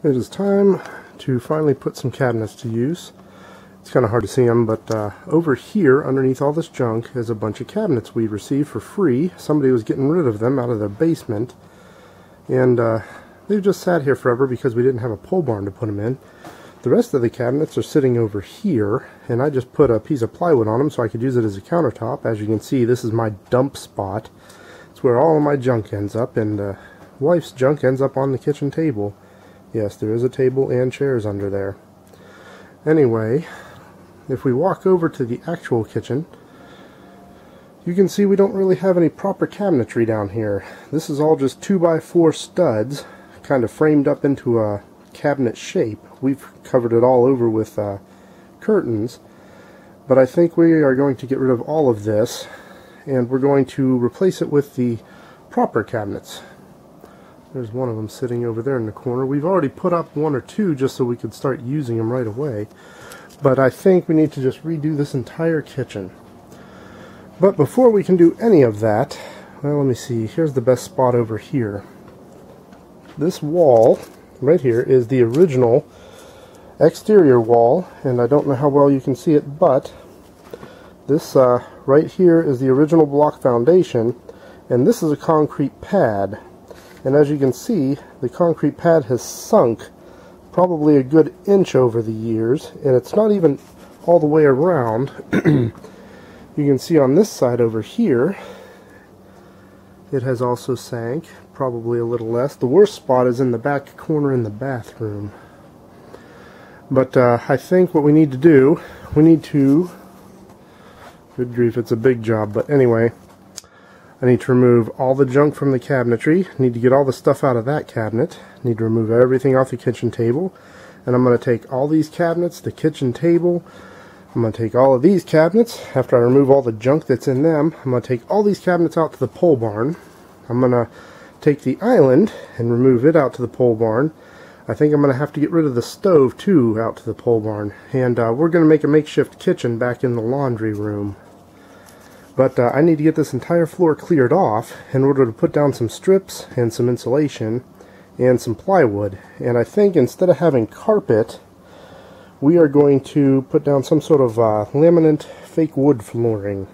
It is time to finally put some cabinets to use. It's kind of hard to see them, but over here, underneath all this junk, is a bunch of cabinets we received for free. Somebody was getting rid of them out of their basement, and they've just sat here forever because we didn't have a pole barn to put them in. The rest of the cabinets are sitting over here, and I just put a piece of plywood on them so I could use it as a countertop. As you can see, this is my dump spot. It's where all of my junk ends up, and wife's junk ends up on the kitchen table. Yes, there is a table and chairs under there. Anyway, if we walk over to the actual kitchen, you can see we don't really have any proper cabinetry down here. This is all just 2x4 studs, kind of framed up into a cabinet shape. We've covered it all over with curtains, but I think we are going to get rid of all of this, and we're going to replace it with the proper cabinets. There's one of them sitting over there in the corner. We've already put up one or two just so we could start using them right away. But I think we need to just redo this entire kitchen. But before we can do any of that, well, let me see. Here's the best spot over here. This wall right here is the original exterior wall, and I don't know how well you can see it, but this right here is the original block foundation, and this is a concrete pad. And as you can see, the concrete pad has sunk probably a good inch over the years, and it's not even all the way around. You can see on this side over here, it has also sank, probably a little less. The worst spot is in the back corner in the bathroom. But I think what we need to do, we need to, good grief, it's a big job, but anyway, I need to remove all the junk from the cabinetry. I need to get all the stuff out of that cabinet. I need to remove everything off the kitchen table. And I'm going to take all these cabinets, the kitchen table. I'm going to take all of these cabinets. After I remove all the junk that's in them, I'm going to take all these cabinets out to the pole barn. I'm going to take the island and remove it out to the pole barn. I think I'm going to have to get rid of the stove too out to the pole barn. And we're going to make a makeshift kitchen back in the laundry room. But I need to get this entire floor cleared off in order to put down some strips and some insulation and some plywood. And I think instead of having carpet, we are going to put down some sort of laminate fake wood flooring.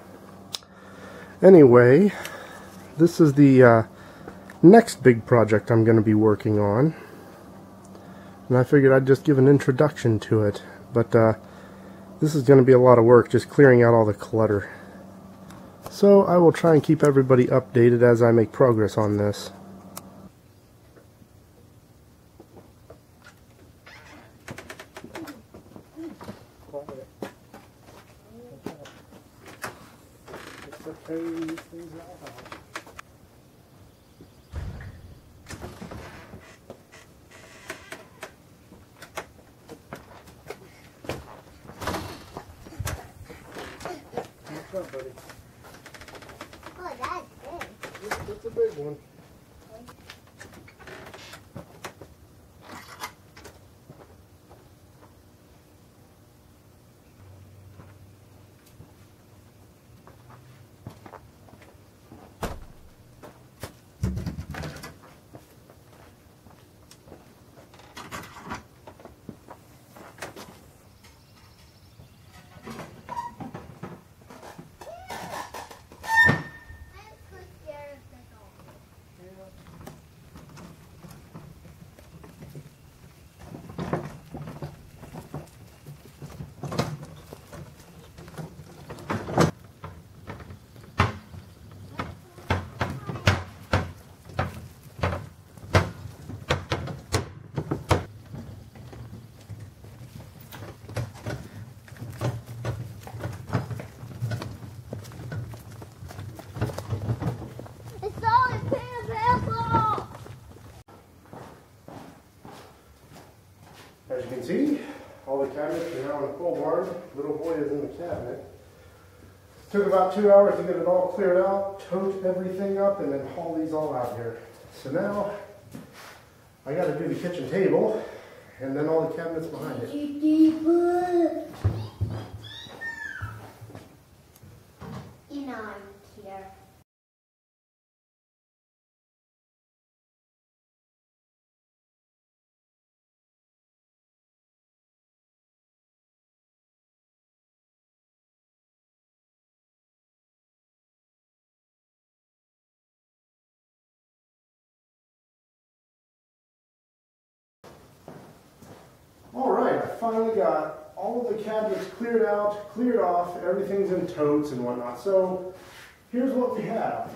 Anyway, this is the next big project I'm going to be working on. And I figured I'd just give an introduction to it. But this is going to be a lot of work, just clearing out all the clutter. So I will try and keep everybody updated as I make progress on this. What's up, buddy? Oh, that's big. It's a big one. As you can see, all the cabinets are now in the pole barn. Little boy is in the cabinet. Took about 2 hours to get it all cleared out, tote everything up, and then haul these all out here. So now, I got to do the kitchen table, and then all the cabinets behind it. Alright, I finally got all of the cabinets cleared out, cleared off, everything's in totes and whatnot. So here's what we have.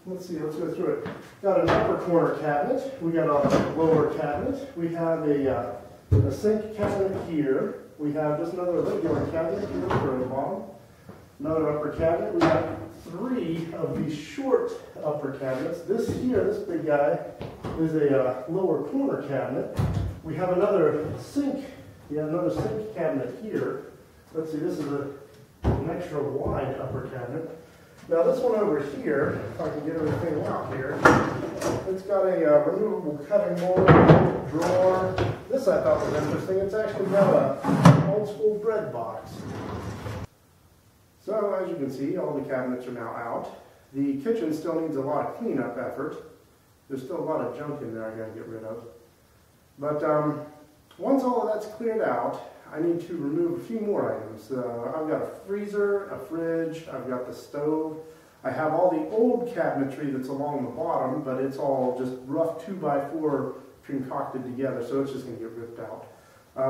Let's see, let's go through it. Got an upper corner cabinet, we got a lower cabinet, we have a sink cabinet here, we have just another regular cabinet here for the bottom, another upper cabinet. We got 3 of these short upper cabinets. This here, this big guy, is a lower corner cabinet. We have another sink. We have another sink cabinet here. Let's see, this is an extra wide upper cabinet. Now this one over here, if I can get everything out here, it's got a removable cutting board, drawer. This I thought was interesting. It's actually got an old school bread box. So as you can see, all the cabinets are now out. The kitchen still needs a lot of cleanup effort. There's still a lot of junk in there I gotta get rid of. But once all of that's cleared out, I need to remove a few more items. I've got a freezer, a fridge, I've got the stove. I have all the old cabinetry that's along the bottom, but it's all just rough 2x4 concocted together, so it's just gonna get ripped out.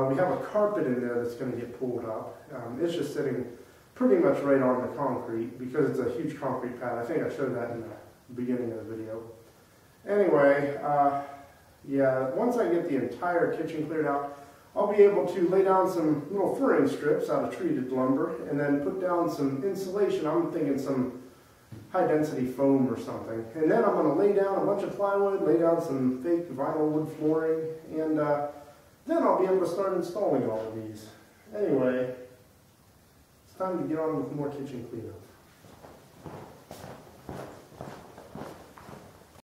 We have a carpet in there that's gonna get pulled up. It's just sitting pretty much right on the concrete because it's a huge concrete pad. I think I showed that in the beginning of the video. Anyway, yeah, once I get the entire kitchen cleared out, I'll be able to lay down some little furring strips out of treated lumber and then put down some insulation. I'm thinking some high density foam or something. And then I'm going to lay down a bunch of plywood, lay down some fake vinyl wood flooring, and then I'll be able to start installing all of these. Anyway, it's time to get on with more kitchen cleanup.